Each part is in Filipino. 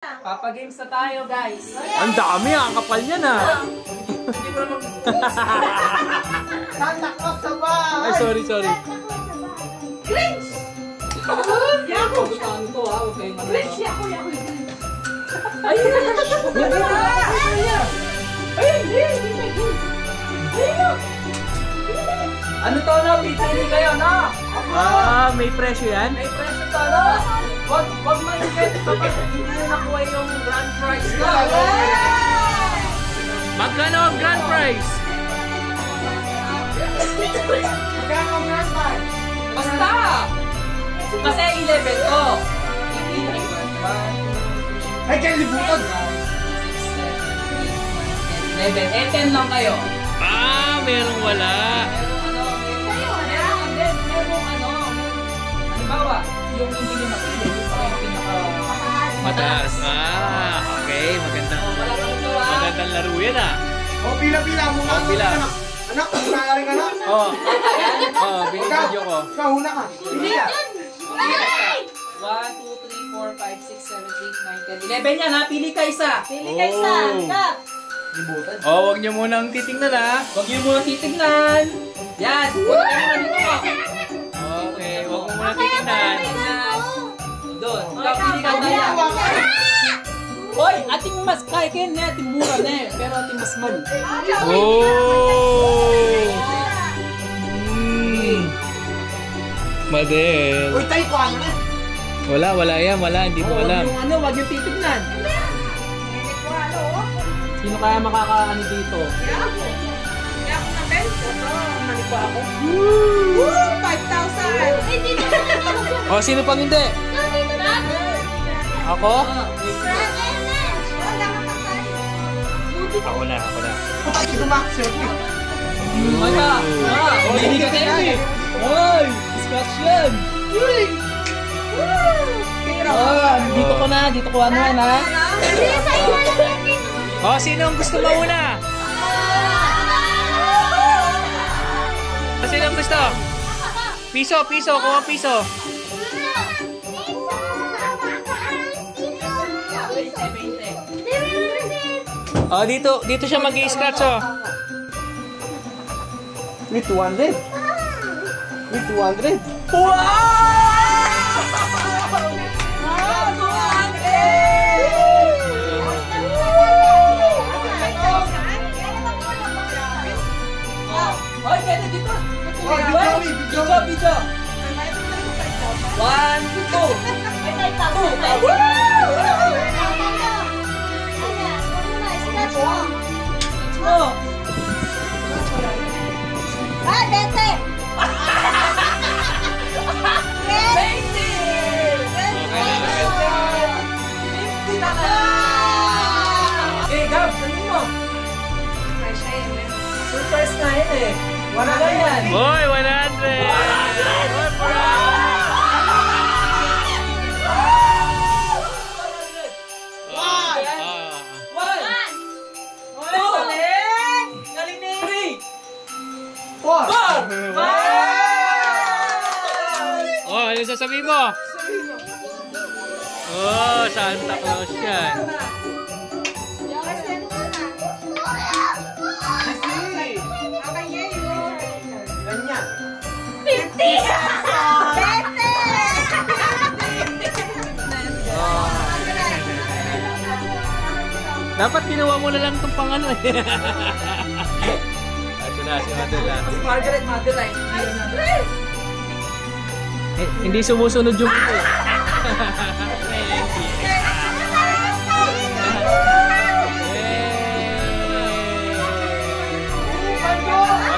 Papa Games na tayo, guys. Ang dami, ang kapal niya na. Tatakot sa bahay! Ay, sorry. Cringe! Yako! Gusto to ha, huwag kayong ano. Cringe! Yako! Ayun! Ano to na? Pipili kayo na? May presyo yan? May presyo to na? Wag maingat kapag hindi nyo nakuha yung grand prize na. Magkano ang grand prize? Magkano ang grand prize? Basta! Kasi 11 to. Ay, kaya libutan! 11. 10 lang kayo. Merong wala. Merong halimbawa, yung hindi nyo napili, yung pinaka Mataas. Okay. Magandang laro yan O, pila-pila mo nga. Pila. Anak, nangyari ka na. Binibidyo ko. Ikaw, huna ka. Pili ka. 1, 2, 3, 4, 5, 6, 7, 8, 9, 10, 11 yan ha. Pili ka isa. Pili ka isa. Stop. Libutan. Huwag nyo munang titingnan Huwag nyo muna titignan. Yan. Huwag nyo muna dito. Okay, huwag mo munang titingnan. Doon. Ikaw pili ka tayo. Hoy, ating mas kaya kayo na. Ating mura na eh. Pero ating mas man. Madel. Uy, tayo ko ano na. Wala yan. Hindi mo alam. Huwag yung titignan. Sino kaya makakaano dito? Kaya ako na bell. Mali pa ako. Woo! 5,000! Ay, dito na. Sino pang hindi? Dito na. Ako? Wala ka tayo. Ako na. Ay, dumakso. Wala. Hindi ka tayo eh. Hoy! Scratch yan! Dito ko ano yan ha? Sino ang gusto mauna? Sino ang gusto? Piso. Kuha piso. Dito siya mag-i-scratch With 200. With 200. Hoy, kaya dito. Video. 1, 2. Oh. Okay, Gab, sabihin mo. Surprise na yun eh. Wala na yan. Hoy, 100! Ano sasabihin mo? Santa Claus yan. Ganyan. 50! Dapat ginawa mo na lang itong pangano eh. Ito na si Madeline. Margaret Madeline. Hindi sumusunod yung ito.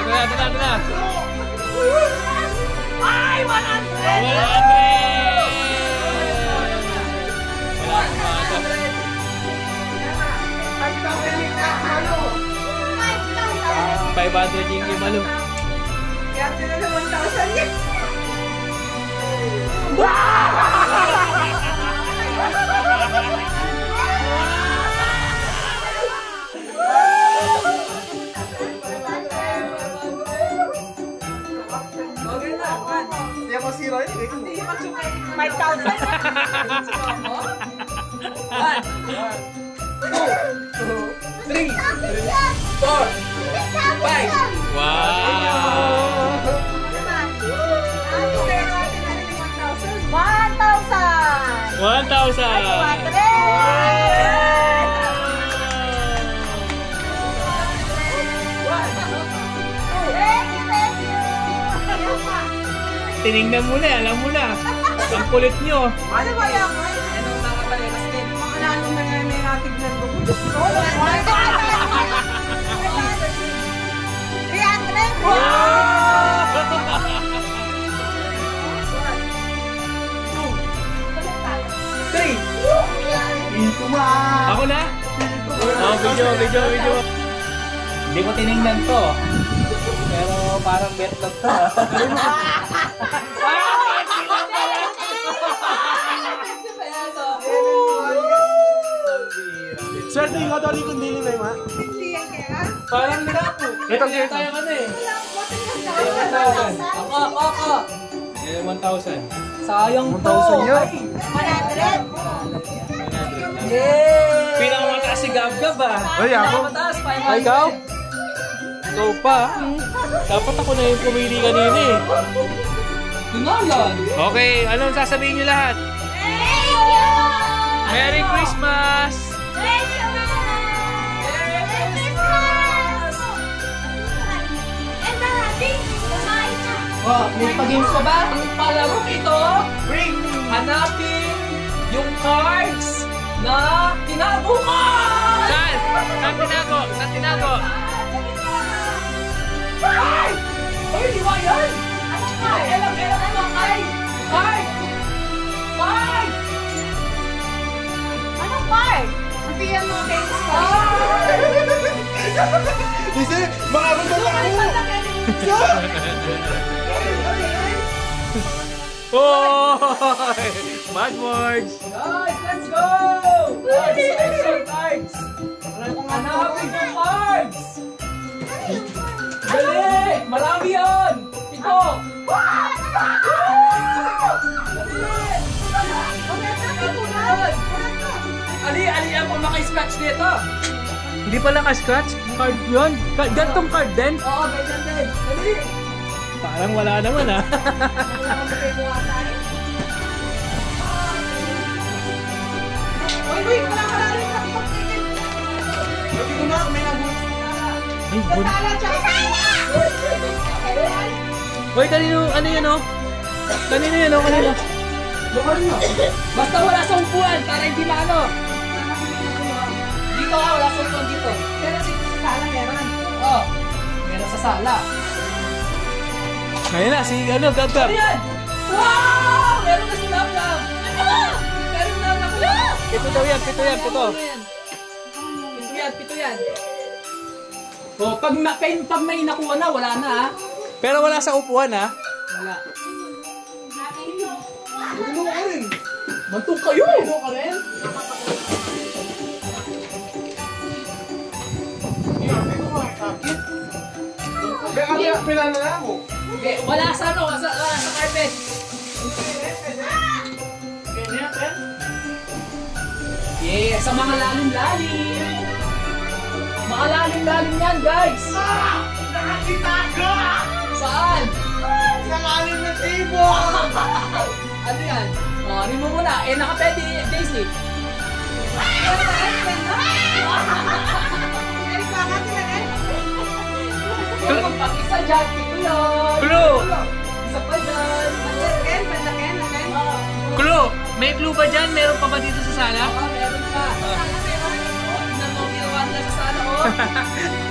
Ito na. Ay, 100! Wala akong maaga. 500 yung Malo. Kaya sila na 1,000 yan. Hindi ako zero yun. Hindi, 5,000. 3, 4, 5. Wow! 1,000! Tinignan mo na, alam mo na. Ang kulit nyo. Ano ba yan? Ano mga kabaleras din? Mga lalo na nga may natignan ko. 3. Ito ma. Ako na? Oh, video. Hindi ko tinignan to. Pero parang bet lang to. Swerte yung katoli kung dili may ma. Parang nirapo. Ito, Kaya ito. tayo ano eh. Ako. 1,000. Sayang to. 1,000 yun. Yay! Pinakamataas si Gab-Gab ah. Ay, ako. Pinakamataas, 500. Ay, ikaw? Ikaw pa. Dapat ako na yung pumili kanina eh. Tinalan. Okay, anong sasabihin nyo lahat? Merry Christmas! Oh, may pag-games pa ba? Ang palaro ito, hanapin yung cards na tinago mo! Saan? Saan tinago? Saan tinago? Ay! Ay, di ba yan? Ay, alam mo, ay! Ay! Ay! Anong part? Sabihan mo kay Kasi, mga abang Oh! Mad Mords! Guys, let's go! Cards! Hanapin yung cards! Dali! Marami yan! Ito! Ali ako maka-scratch dito! Hindi pala ka-scratch? Card yun? Gantong card din? Oo, ganyan din! Dali! Parang wala naman ah. Wait, wala ka lang yung Ito na, may nabot. Ay, bun. Hoy, kanino, ano yun oh? Kanino yun oh? Kanino? Basta wala sa upuan para hindi maano! Dito wala sa upuan dito! Pero dito sa sala meron. Oo, meron sa sala. Ngayon na, si ano, Gab-Gab. Ano yan? Wow! Meron na si Gab-Gab! Meron na ako! Pito daw yan, pito yan, pito. Pito yan. Oh, pag may nakuha na, wala na ha. Pero wala sa upuan ah. Wala. Ano ka rin? Mantong kayo! Ano ka rin? Ito ka, sakit. Kaya pinanala mo. Okay, wala sa ano, wala sa carpet. Yeah, sa mga lalim-lalim. Mga lalim-lalim yan, guys. Nakakita ka! Saan? Sa lalim ng table! Ano yan? Oh, rin mo muna. Eh, nakapwede, Daisy. Pag-isa dyan, pito yan. Clue! Isa pa dyan. Clue! May clue ba dyan? Meron pa ba dito sa sala? Oo, meron pa. Tignan mo, ginawa nila sa sala, oh.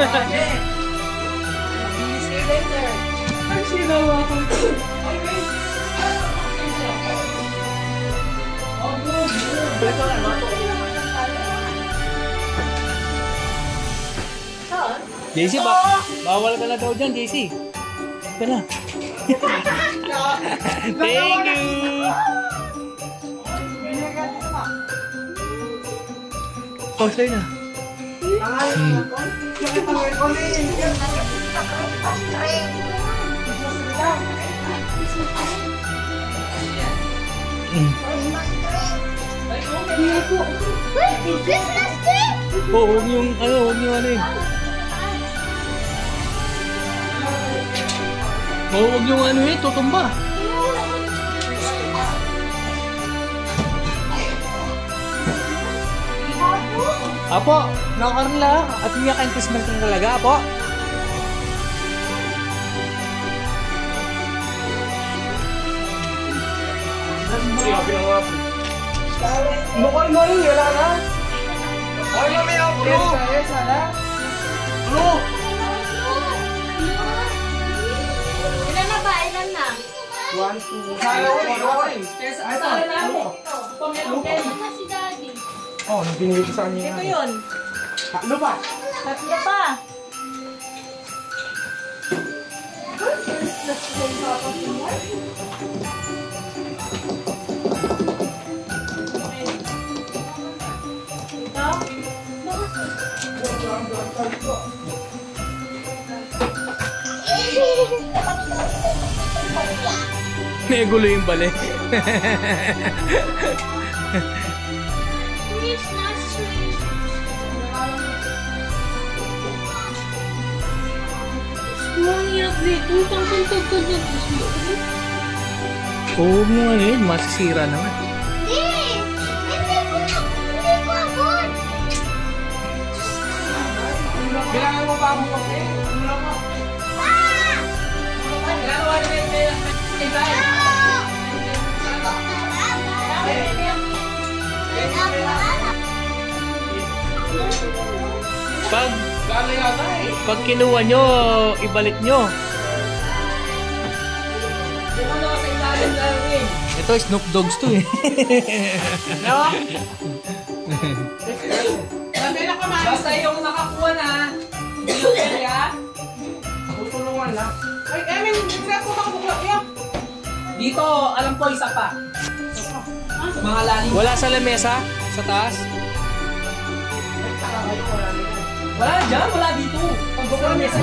Okay. See you later. Ay, sinawa ko. Okay. Oh, good. JC, bawal ka na daw dyan, JC. Ito na. Thank you! Oh, sa'yo na. Wait, Christmas tree? Oo, huwag yung ano eh. Oo, huwag yung ano eh, tutumba. Apo, nakakarla. At umiyak ang Christmas tree talaga, apo. Mukha mo rin, wala na. Ay, mamaya ako. Yes, wala. Ano? Ilan na ba? Ilan na? 1, 2, sana ko rin. Kesa sa namin. Pamilong Ken. Ano si Daddy? Oh, nang pinili ko sa kanya. Ito yun. Ano ba? Tatlo pa. May gulo yung balik. Christmas tree. Ang hirap dito. Pang-tuntog-tugod. Oo, huwag mo ano yun, masisira naman. Hindi! Hindi ko agad! Kailangan mo pa ako kasi. Wala pa. Ginagawa na may design. Gano'n yata eh. Pag kinuha nyo, ibalik nyo. Di ba sa ilalim na rin? Ito, Snoop Dogs to eh. Basta yung nakakuha na, hindi yung area. Tutulungan lang. Ay, Emin, nagsabi ko makabukla. Iyak. Dito, alam ko isa pa. Mga lalim. Wala sa lamesa? Sa taas? Wala dyan, wala dito. Pag bukla mesa.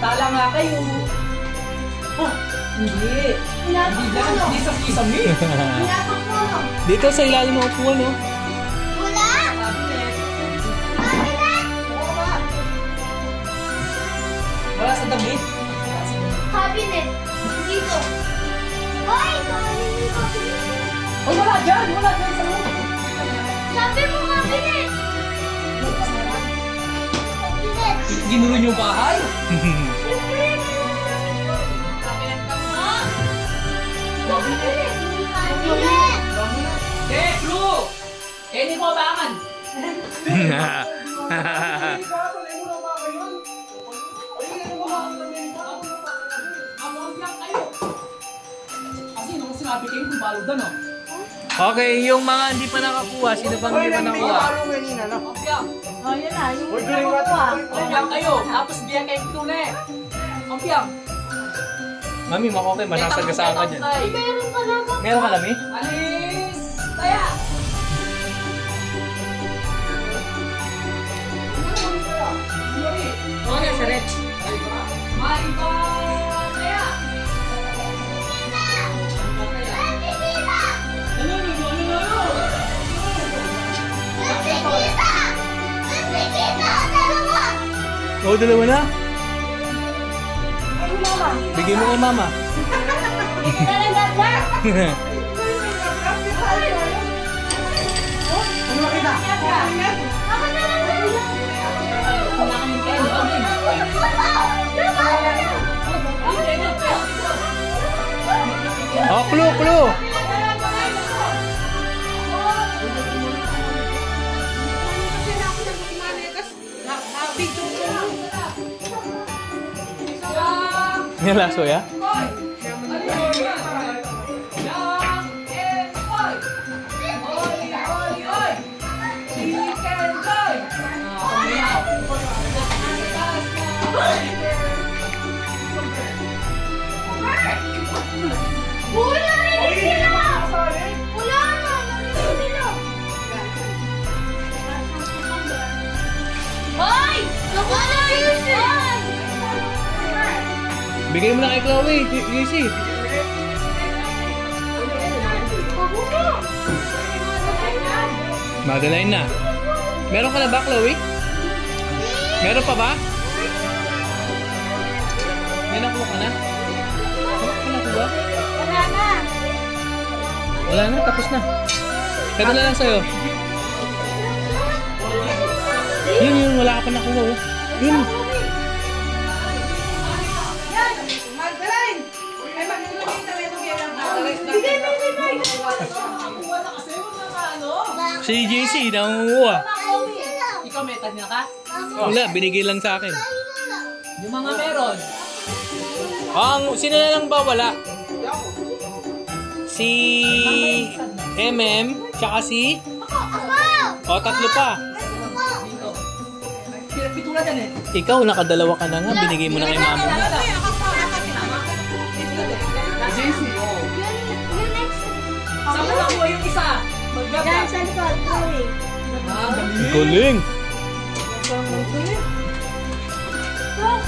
Tala nga kayo. Oh, hindi. Hindi dyan, hindi sa kisame. Pinapak mo. Dito sa ilalim ng upuan, no? Wala! Wala sa damit. Cabinet. Dito. Hoy! Cabinet. Oh, wala dyan, wala dyan sa loob. Sabi mo cabinet. Cabinet. Ginulo yung bahay. Siyempre, kailangan namin yun. Cabinet ka mo. Cabinet. Cabinet. Eh, Blue! Eh, hindi ko abangan. Amount lang kayo. Kasi nung sinabi kayo kung baludan, no? Okay, yung mga hindi pa nakakuha, sino pang hindi pa nakakuha? Parang kanina na. Kampiang. Oh, yun na. Yung Uy, galing natin. Kampiang kayo. Tapos biya kayo tune. Kampiang. Mami, makokay, masasagasama dyan. Meron pa na ba? Meron ka lami? Alis! Taya! Ano sa red? Maiba! Taya! Ano? Oo, dalawa na. Bigay mo kay mama. Ano kita? Oh, clue. May laso ya? Bigay mo na kay Chloe, Easy. Madeline na. Meron ka na ba, Chloe? Meron pa ba? May nakuha ka na? May nakuha? Wala na. Wala na, tapos na. Kaya na lang sa'yo. Yun, wala ka pa nakuha. Oh. Yun. Magdalain! Ay, magdalain kami ito kaya lang. Bigay mo yung bigay. Si JC, nangunguha. Ikaw may tanya ka? Wala, binigay lang sa akin. Yung mga meron. Sino na lang ba wala? Si MM, tsaka si... O, tatlo pa. Pitula dyan eh. Ikaw, nakadalawa ka na nga. Binigay mo na kay mama. JC, oh. Yung next. Saan mo nakuha yung isa? Yan, Mag-grab sa likod. Chloe. Galing.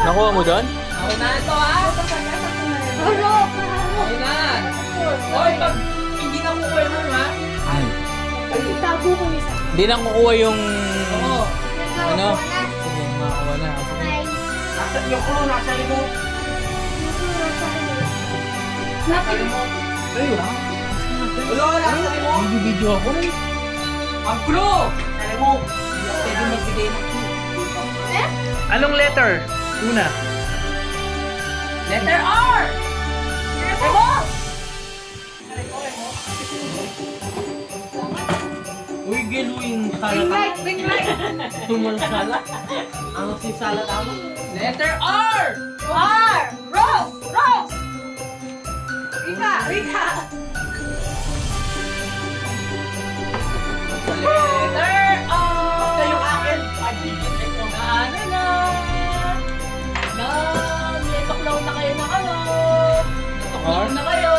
Nakuha mo doon? Okay na ito ah. Haro. Okay na. Hoy, pag hindi na kukuha mo ha. Tago ko isa. Hindi na kukuha yung... Oo. Ano? Sige, makakuha na. Sige. Yung crew nasa likod. Ayun. Wala, nasa likod. Nag-video ako. Ang clue! Alam mo, Pwede magbigay ng clue. Anong letter? Una. Letter R! Remo! uy, gelo yung Ring light! Ring light! tumalsala. Ang sisala tama. Letter R! R! Rose! Rose! Rika! Rika! Letter R! Basta yung akin, pagigit ito. May tuklaw na kayo ng ano? Tuklaw na kayo!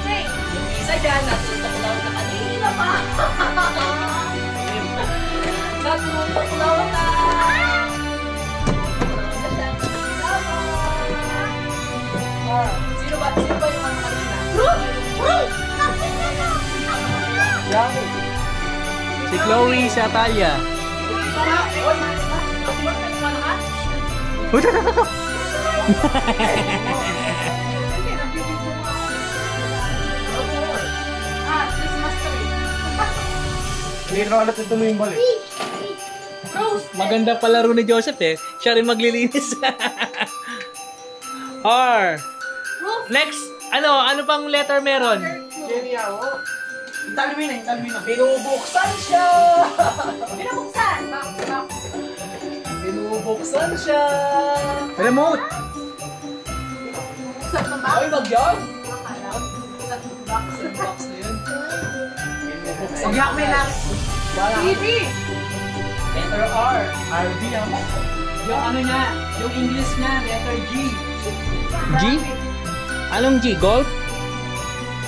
Hey! Yung isa dyan, natutuklaw na kanina pa! Natutuklaw na! Sino ba yung ano kanina? Yan. Si Chloe sa Talia. Hindi na ulit ito yung balik. Maganda palaro ni Joseph eh. Siya rin maglilinis. R. Next. Ano pang letter meron? Genial, oh. Italmi na. Binubuksan siya! Binubuksan! Binubuksan siya! Remote. Ay, wag yan! Box na yun. Sagyak may lang. TV! Letter R. RB ang. Yung ano niya, yung English niya, letter G. G? Anong G? Golf?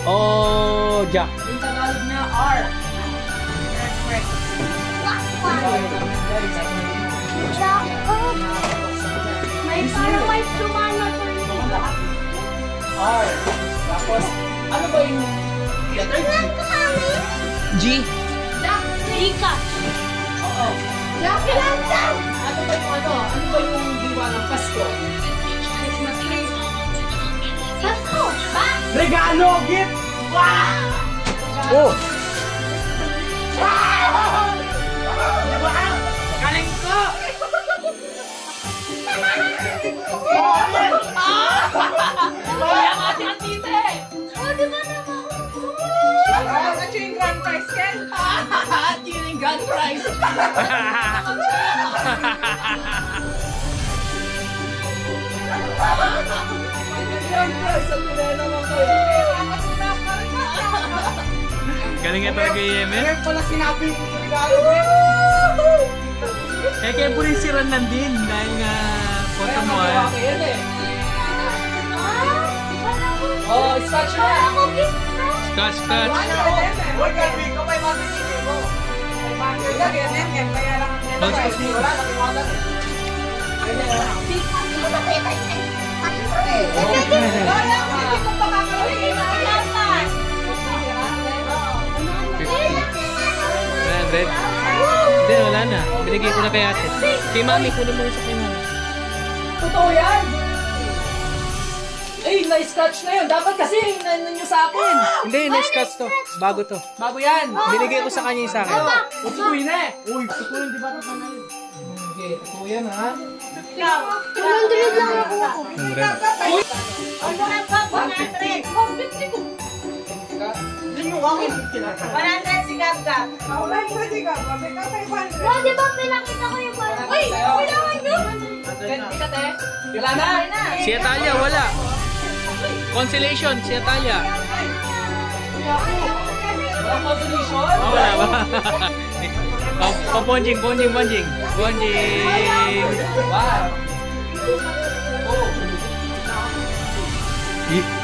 O Jack? Yung Tagalog niya, R. Correct. Parang may sumana ko rin. R. Tapos, Ano ba yung letter G? G? Gcash. Oo. Jackie Lantern. Ano ba yung ano? Ano ba yung diwa ng Pasko? Christmas tree. Pasko. Ba? regalo! Gift! Oh! Galing ko! Kaya nga si Antite! Oh, di ba naman? At yung grand prize, Ken? At yun yung grand prize! Grand prize! Ang pinaya naman kayo! Galing nga talaga yung Yemen. Ngayon pala sinabi ko sa regalo. Kaya po rin si Ron nandin dahil nga photo mo Kaya eh. yan eh. Ah, Oh, scotch na! ako gift ka. Scotch, scotch. Uy, Calvin, ko may mabibigay mo. Kaya lang ang Bag- Wala, nakiwanan eh. 100? Hindi, wala na. Binigay ko na kay ate. Kay mami, kunin mo isa kay mami. Totoo yan! Eh, na-scratch na yun. Dapat kasi inaano nyo sa akin. Hindi, na-scratch to. Bago to. Bago yan. Binigay ko sa kanya yung sa akin. Uy na eh. Uy, tukunin di ba ito pa na yun? Okay, totoo yan ha. 100 lang nakuha ko. 100. Ano na pa? 100. 100 si Gab-Gab. Bro, di ba pinakita ko yung parang... Uy! Kailangan nyo! Ika te. Wala na. Si Atalia, wala. Consolation, si Atalia. Walang consolation. Oh, wala ba? Ponjing. Ponjing. Wow. Oh.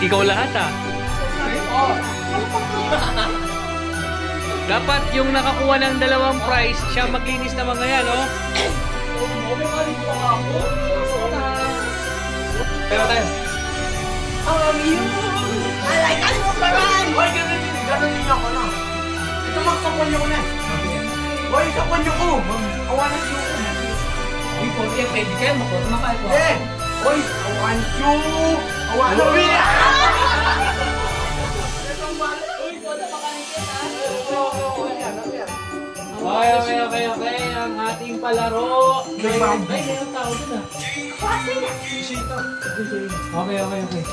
Ikaw lahat ah. Oh. Dapat yung nakakuha ng dalawang prize, siya maglinis ng mga yan, oh. Okay, mali ko pa ako. Pero tayo. Alay mo pa rin. Uy, ganun niyo ako na. Ito magsapon niyo ko na. Uy, sapon niyo ko. Awanan niyo ko. Uy, pwede yan. Pwede kayo. Makuha na kayo. Eh! Uy, awan niyo. Awan niyo. Okay. Ang ating palaro. Ay, mayroong tao dun ah. Okay.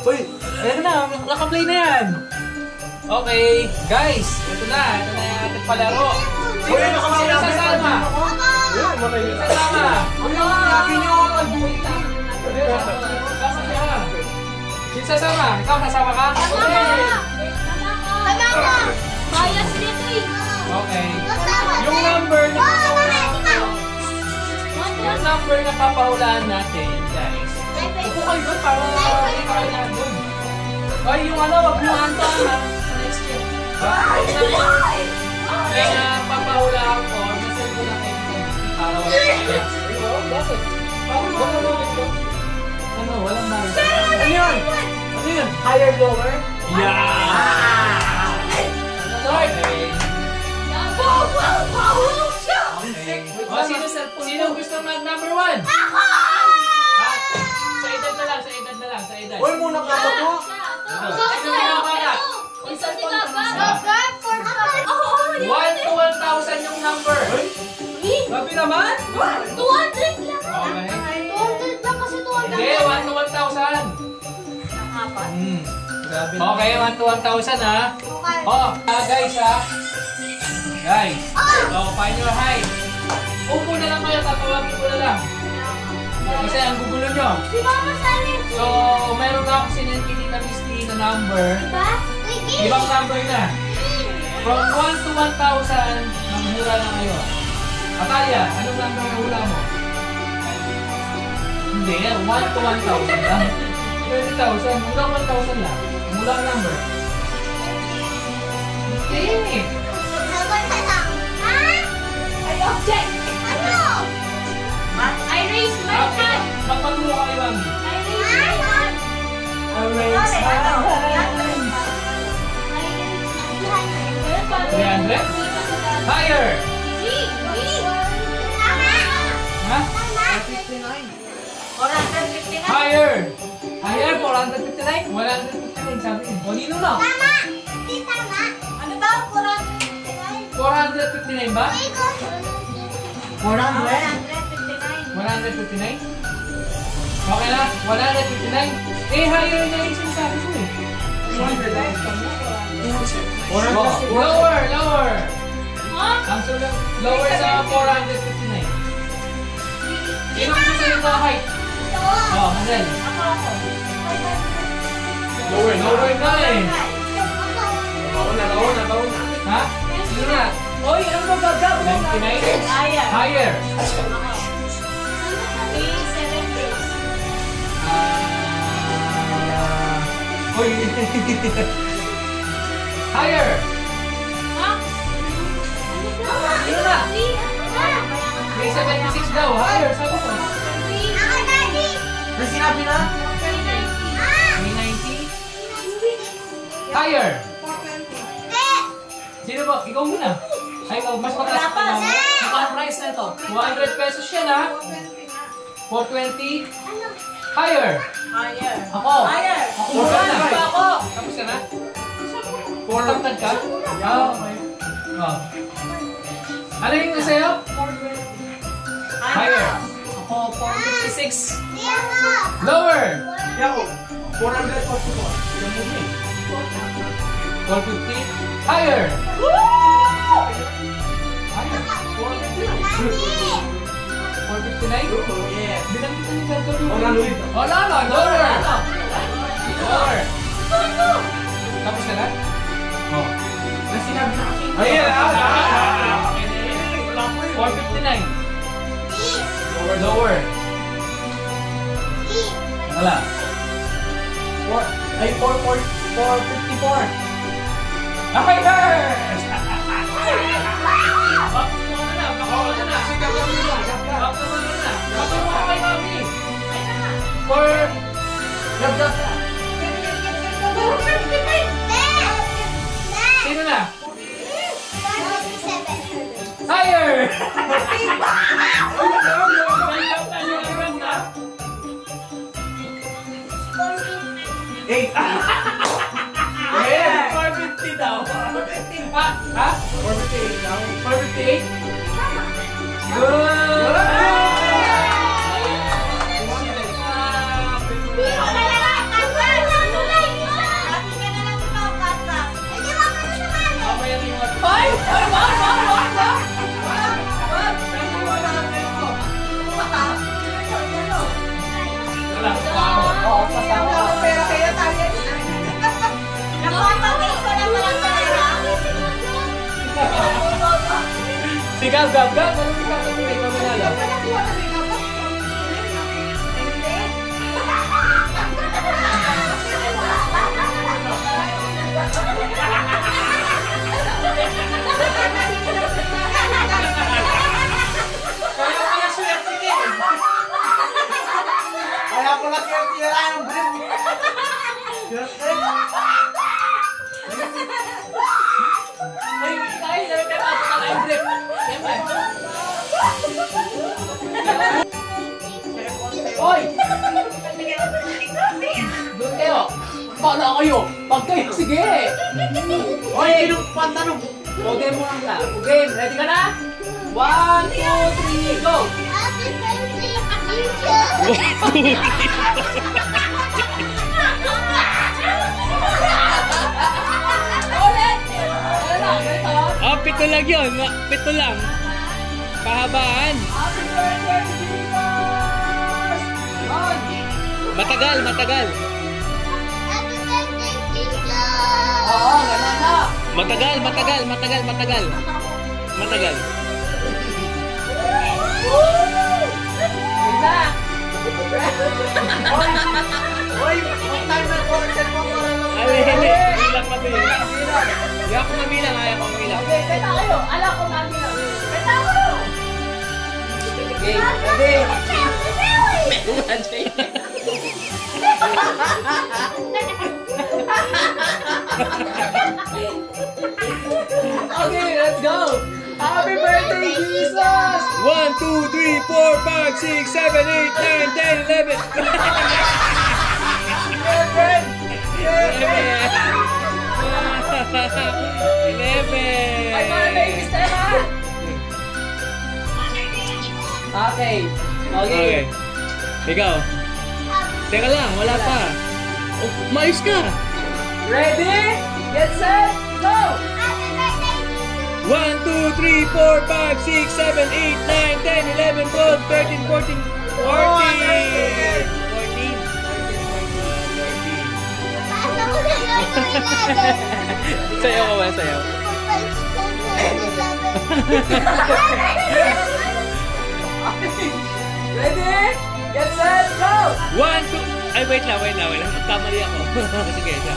Uy, Ayan na, nakaplay na yan. Okay, guys. Ito na yung ating palaro. uy, nakaplay na. Sasama. Sasama. Uy, sabi niyo ako pag-buita. Sino sasama? Ikaw, sasama ka? Tama ka! Bias dito eh. Okay. Yung number na papahulaan natin, guys. Upo kayo doon para hindi kayo na doon. Ay, yung ano, wag mo anta ha. Next year. Kaya papahulaan ko, nasal ko na kayo para wala kaya. Bakit? Ano, walang mark. Ano yun? Ano yun? Higher, lower? Yeah! Okay. O, sino gusto mag number 1? Ako! Sa edad na lang. Uy, muna ka ba to? Isa si Gab-Gab. 1 to 1,000 yung number. Grabe naman? 200 lang. Okay. 200 lang kasi 200. Hindi, 1 to 1,000. Grabe Okay, 1 to 1,000 ha. Oh, guys ha. Guys. So, find your height. Upo na lang kayo, tatawagin ko na lang. Kasi ang gugulo nyo. Si Mama Salim. So, meron na ako sinintini na Misty na number. Diba? Ibang number na. From 1 to 1,000, nanghura na kayo. Atalia, anong number ang hula mo? Hindi, 1 to 1,000 lang. 20,000, hula 1,000 lang. Hula ang number. Okay. Sagot na lang. Ha? Ay, object. Ano? I raise my hand. Magpatulo kayo, mami. I raise my hand. Arrange. Ano? I raise my hand. 300? Higher! Ha? 459. Higher! Higher, 459? 159 sabi niya. O, nino na? Ano daw? 459. 459 ba? 400? 159? Okay na? 159? Eh, higher na yung sinasabi ko eh. 400 lang. Lower! Ang sulat, lower sa 459. Sino ang susunod na height? Oh, Hazel. Lower na eh. Baon na. Ha? Sino na? Oy, ano ba gagawin mo? 99? Higher. Higher. Uy. Higher. Sino na? May 76 daw. Higher. Sabi ko. May sinabi na? May 90. Higher. Sino ba? Ikaw muna. Ay, mas mataas pa naman. Ang price na ito. 200 pesos yan ha. 420. Higher. Higher. Ako. Higher. Ako. Ako. Tapos ka na? 400 ka? Ah, okay. Oh. Ano yung sa'yo? Higher. Ako, 456. Lower. Yako, 444. 450. Higher. Higher. 459? Yes. Bilang kita ni gagawin. Oh, nalulit. Oh, no. Lower. Lower. Tapos ka na? Oh. Sinabi na kasi. Ayan. 459. Lower. Wala. 454. Higher! Baka na. Kay mami. Sino na? Higher! Eight. Yeah! 450 daw. Ha? 458 daw. 458? Good! Mamaya na yung wala. Pera kaya tayo. Si Gab. Ano yung kakatuloy ko manalo? Kaya pala tira yung brief. Oy! Doon kayo! Bala kayo! Pag kayo, sige! Oy, pantanong. Okay mo lang ka. Okay, ready ka na? 1, 2, 3, go! Ulit! Ano lang, ito? Oh, pito lang yun. Pito lang. Pahabaan. Happy birthday, Jesus! Yun! Matagal. Oo, gano'n na! Matagal. Yun na! Oy, one time na portion mo para lang. Hindi lang kami. Hindi ako mamilang. Okay, beta kayo! Alam ko namin lang. Beta ko! Okay, ready? Okay, let's go! Happy birthday, Jesus! 1, 2, 3, 4, 5, 6, 7, 8, 9, 10, 11. 11. Ay, mga baby Stella! Okay. Okay. Ikaw. Teka lang, wala pa. Oh, maayos ka. Ready? Get set, go! 1, 2, 3, 4, 5, 6, 7, 8, 9, 10, 11, 12, 13, 14, 14. Sayaw ka ba? Sayaw. Ready? Get set, go! 1, 2, ay wait lang. Magkamali ako. Sige, isa.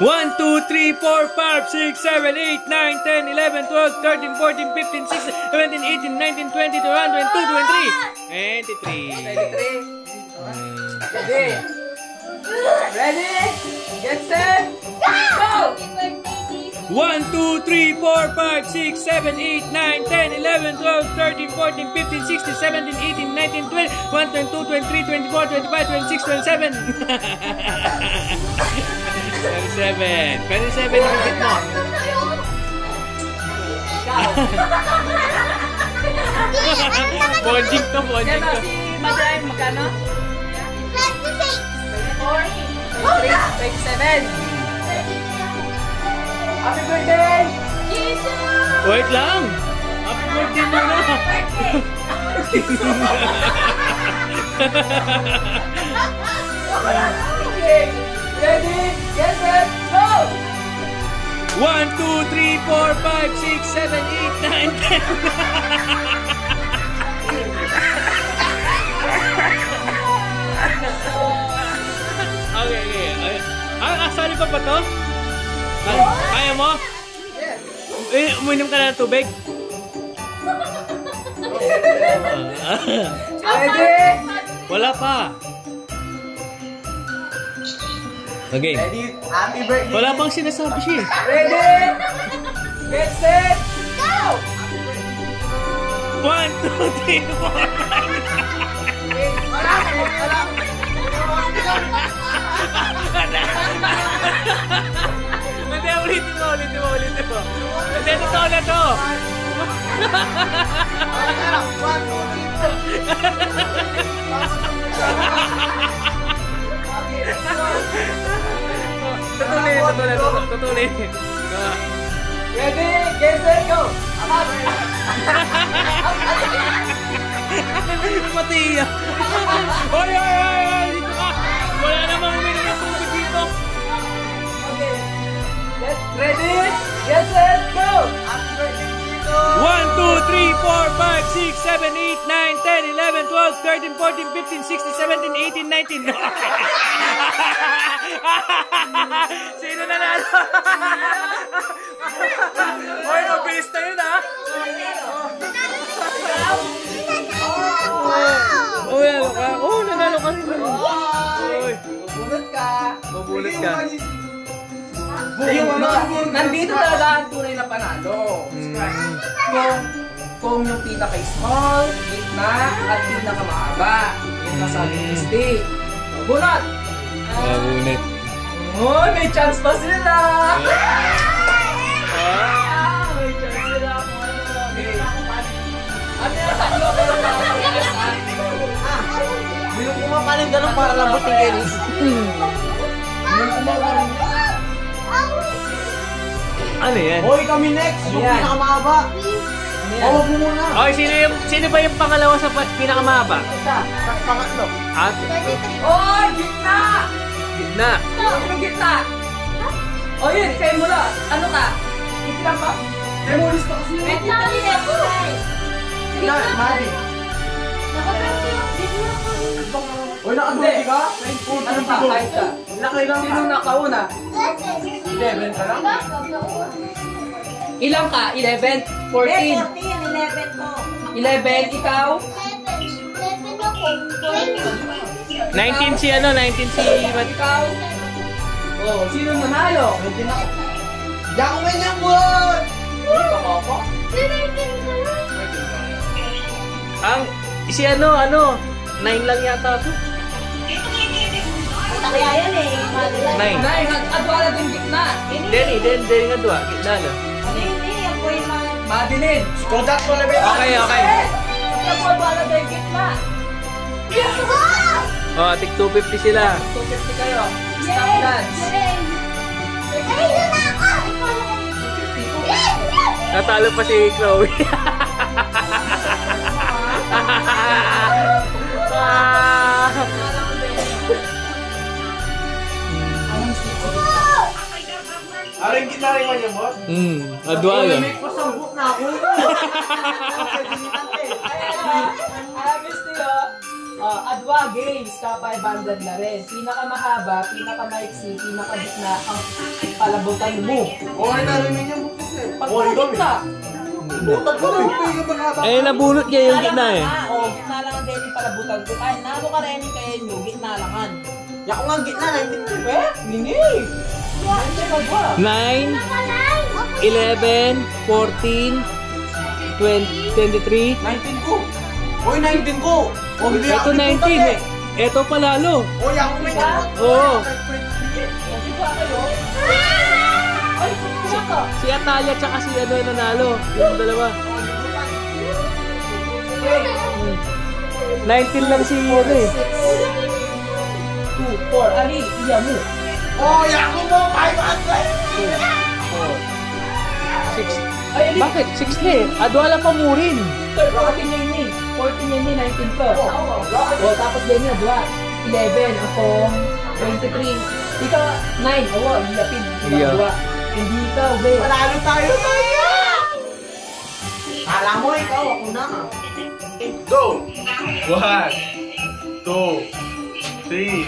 1, 2, 3, 4, 5, 6, 7, 8, 9, 10, 11, 12, 13, 14, 15, 16, 17, 18, 19, 20, 21, 22, 23. 23. Ready? Ready? Get set, go! Happy birthday, Jesus! 1, 2, 3, 4, 5, 6, 7, 8, 9, 10, 11, 12, 13, 14, 15, 16, 17, 18, 19, 20, 1, 22, 23, 24, 25, 26, 27. 27. 27 yung higit mo. Bonding to, bonding Yan o, to. si Madam, magkano? 24, 27. Happy birthday! Wait lang. Happy birthday muna. Okay. Ready? Get set, go! 1, 2, 3, 4, 5, 6, 7, 8, 9, 10. Okay. Asali pa ba to? Kaya mo? Uminom ka na ng tubig? Ready? Wala pa. Okay. Ready? Happy birthday! Wala pang sinasabi siya. Ready? Get set, go! 1, 2, 3, 4. Hindi, ulitin mo. Hindi, totoo na to. Tutuloy. Ready? Get set, go! Pati yan. Oy! Dito ka. Wala namang uminom ng tubig dito. Okay. Ready? Get set, go! 1, 2, 3, 4, 5, 6, 7, 8, 9, 10, 11, 12, 13, 14, 15, 16, 17, 18, 19. Sino nanalo? Oy, mabilis na yun, ha? Oh, nanalo ka? Oh, nanalo ka rin. Oy, Bunot ka. mabulot ka. Nandito talaga ang tunay na panalo. Kung yung pinaka-small, gitna, at pinaka-mahaba. Yung nasabi ni Steve. Bunot! Mabunot. Oh, may chance pa sila! May chance sila kung ano. Okay. Ano yung tatlo pero nakakaligas na? Bilong kumapaling ganun para lambot ni Kenis. Ano yan? Hoy, kami next! Yung Ayan. pinakamahaba! Hawag mo muna! Okay, sino ba yung pangalawa sa pinakamahaba? Tapos pangatlo. At Oh, gitna! gitna. Yung gitna! Oh, yun, kayo mula. Ano ka? Gitna pa? Memories ka kasi. Wait lang, Na, Madi. Hoy, nakadulti ka? Ano ka? Kahit ka. Nakailang Sino nakauna? 11 ka lang? Ilang ka? 11? 14? 11, ikaw? 19 si 19 si Ikaw? Oh, sino nanalo? Diyan ko may nambot! Ikaw ako? ang si 9 lang yata to. 9. Nay, adwala din gitna. Deni nga dua, gitna na. Madeline. Kodak ko na ba? Okay. Kaya po adwala din gitna. Oh, tig 250 sila. 250 kayo. Stop dance. Natalo pa si Chloe. Aring gitna rin mo niya, boss? Adwala. May pasambot na ako. Adwa Games, ka 500 na rin. Pinakamahaba, pinakamaiksi, pinakagitna ang palabutan mo. Hoy, narinig niya bukas eh. Pagpagit ka. Butat ko rin. Eh, nabunot niya yung gitna eh. Oo, gitna lang ang deli palabutan ko. Kahit nalo ka rin kayo nyo, gitna langan. Yak ko nga gitna, 19. Eh, nini. Hindi ka ba? 9. 11, 14, 23. 19 ko. Uy, 19 ko. O, hindi Ito ako 19 eh. Ito palalo. Uy, ako may nagot. Oo. Ay, kumain ka. Si Atalia tsaka si ano yung nanalo. Yung dalawa. 19 lang si ano eh. 2, 4. Ali, iya mo. Uy, ako mo. 500. 6. Ay, Ali. Bakit? 6 na eh. Adwala pa mo rin. Sir, bakit niya yun eh? 14 yan eh, 19 pa. O, tapos din niya, 2. 11, akong 23. Ikaw, 9. Awa, iyapin. Iya. Ikaw, 2. Hindi ikaw, be. Panalo tayo. Kala mo, ikaw. Ako na. Go! 1, 2, 3,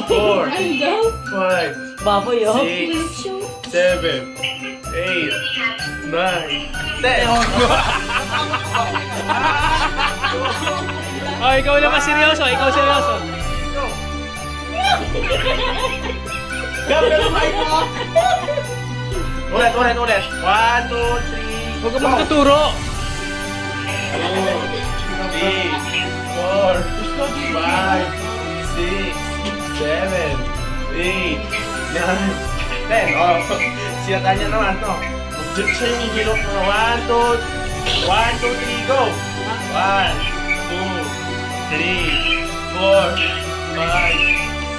4, 5, Baboy, oh. 6, 7, 8, 9, 10. Oh, ikaw naman seryoso. Ikaw seryoso. Ulit. 1, 2, 3, Huwag ka magtuturo. 3, 4, 5, 6, 7, 8, 9, 10. Oh, siya tanya naman, no? Siya yung hilok na 1, 2, 3, go! 1, 2, 3, 4, 5,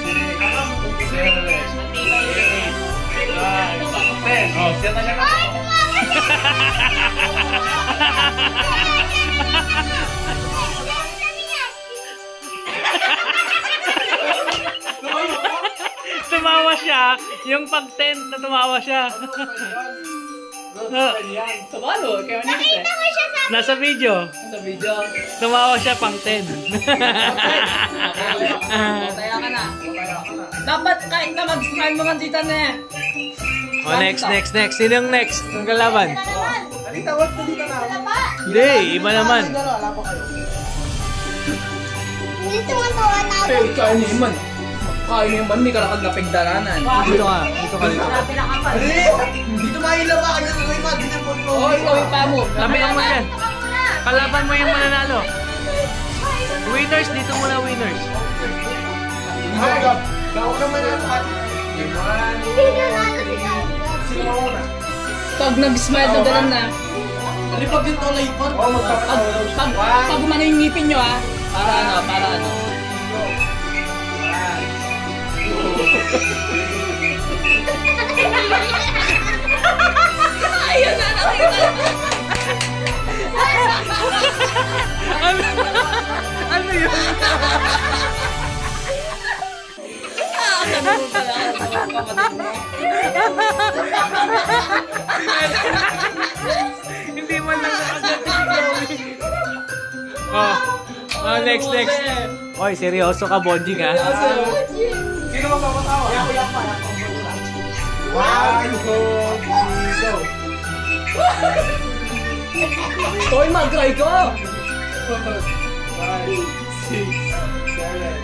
6, 7, 8, 9, 10. Oh, siya tanya naman. Tumawa siya. Yung pag-10 na tumawa siya. Tumalo, kaya manipis eh. Nasa video. Sa video. Tumawa siya pang 10. Taya ka na. Dapat kahit na mag-smile mo man dito na eh. Oh, next. Sino yung next? Ang kalaban? Dali, tawag ko dito na. Hindi, iba naman. Wala pa kayo. Hindi tumatawa na ako. Eh, kaya niyo man. Kaya niyo man, may kalakad na pagdaranan. Dito ka. Dali! Dito mahila ba? Kanya may mag-dinner po. Oh, ikaw yung pamo. Labihan mo yan. Kalaban mo yung mananalo. Winners, dito muna winners. Ay, gawa naman ako. Hindi na nalo si Gaga. Sino ako na? Pag nag-smile na dalan na. Dali, pag dito na ipon. Oo, Pag umano yung ngipin nyo ah. Para ano. Ayun na, nakita. Ano yun? Ganun pala. Hindi man lang nakagati. Oh, next. Oy, seryoso ka, Bonjing ha? Sino magpapatawa? Yak pa. 1, 2, 3, go! Hoy, mag-try ko! 5, 6, 7,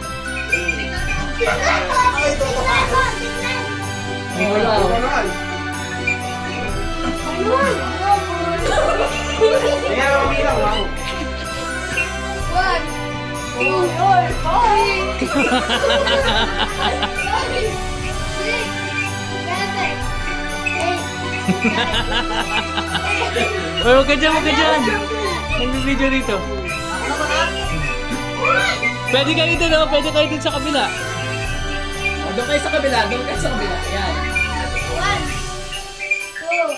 8. Ay, totoo. Wala. Kaya mamilang, wow. 1, 2, 3, 4, 5, 6, 7, 8. Huwag ka dyan. Nag-video dito. Pwede kayo dito, no? Pwede kayo dito sa kabila. Doon kayo sa kabila. Yan. 1, 2,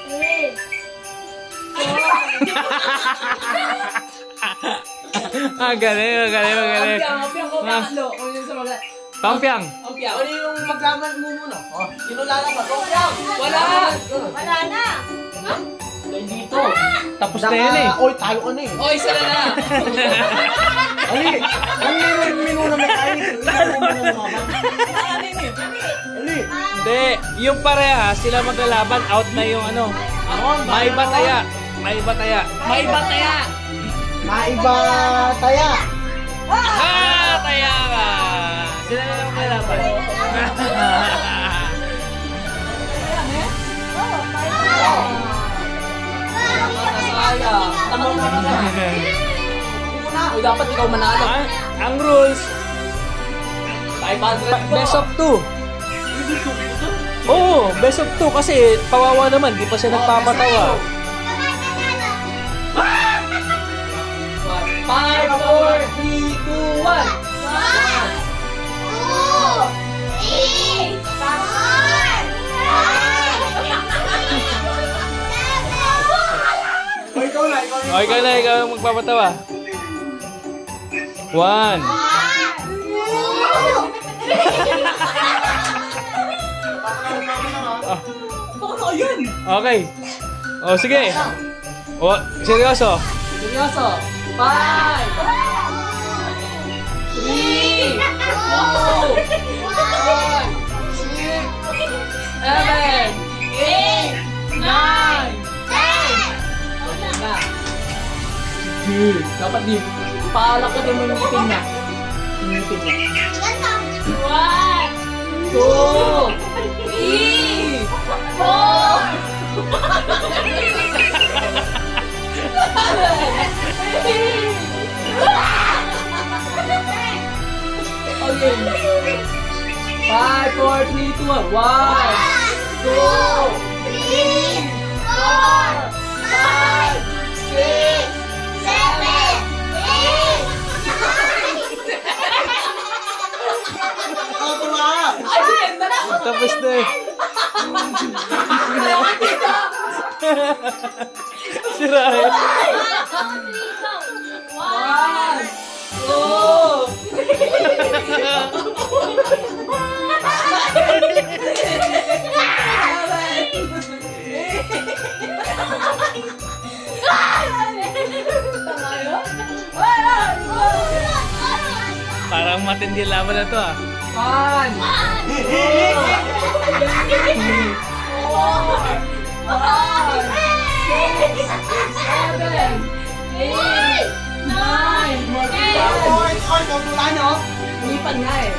3, 4. Galing. Ampiang ko pangatlo. Kung yun sa mga... Pampiang. Ampiang. Ano yung maglaban mo muna? Oh, sino lalaban? Wala! Wala na. Dito. Tapos na yan eh. Oy, tayo ka na eh. Oy, sila na! Ali, ang minuna may kain. Ali. Hindi, yung pareha, sila maglalaban, out na yung ano. May bataya. May bataya! Maiba taya. Taya ka! Sila na lang maglalaban. Oh, O, dapat ikaw manalo. Ang rules, 500 best of 2. Oo, best of 2 kasi kawawa naman, di pa siya nagpapatawa. 5, 4, 3, 2, 1. O, ikaw na, ikaw ang magpapatawa. 1. Okay. O, sige. O, seryoso. Seryoso. 5, 3, 2, 1, 6, 7, 8, 9, 10. Na. Sige. Dapat di. Paalak ka din ng ngipin na. Ngipin na. 1, 2, 3, 4. Okay. 5, 4, 3, 2, 1. 1, 2, 3, 4, 5, 6, 7, 8, 9, 10. Ay, Tapos na eh. Sira eh. 1, 2, Parang matindi laban na to ah. 1, 2, 3, 4, 5, 6, 7, 8, 9, 10. Ano? Lipan nga eh.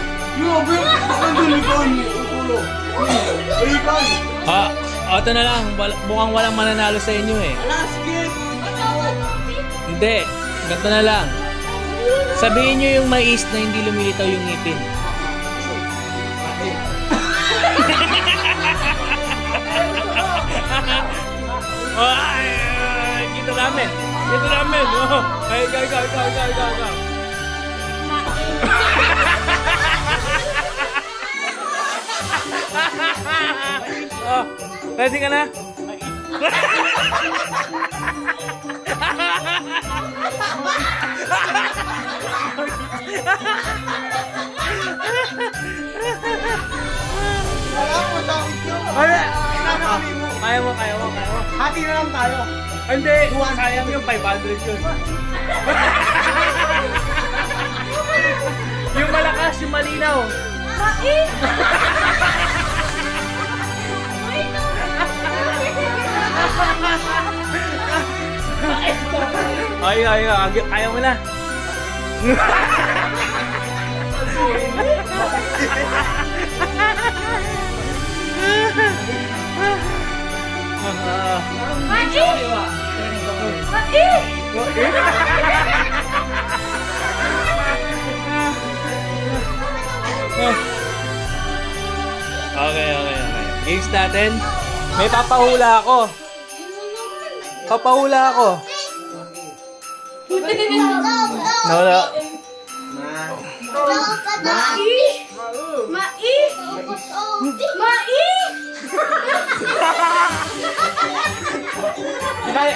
Ah, ito na lang. Mukhang walang mananalo sa inyo eh. Hindi. Ganito na lang. Sabihin nyo yung mais na hindi lumilitaw yung ngipin. Kita namin. Kita namin. Ay, ikaw. Oh, ready ka na? Kaya mo. Hati na lang tayo. Hindi, sayang yung 500 yun. Yung malakas, yung malinaw. Ay, ayaw mo na. Okay. Games natin. May papahula ako. Nawala.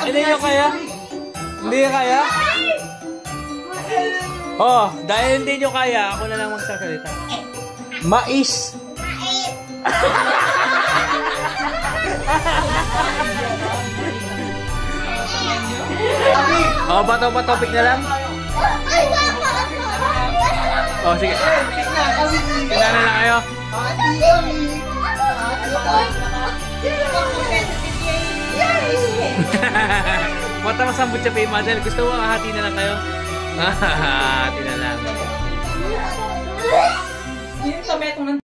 Hindi nyo kaya? Hindi nyo kaya? Oh, dahil hindi nyo kaya, ako na lang magsasalita. Mais. Oh, bato topic na lang? Oh, sige. Tingnan na lang kayo. Mata masambot siya pa yung model. Gusto mo hati na lang kayo? Hati na lang. Dito sa betong ng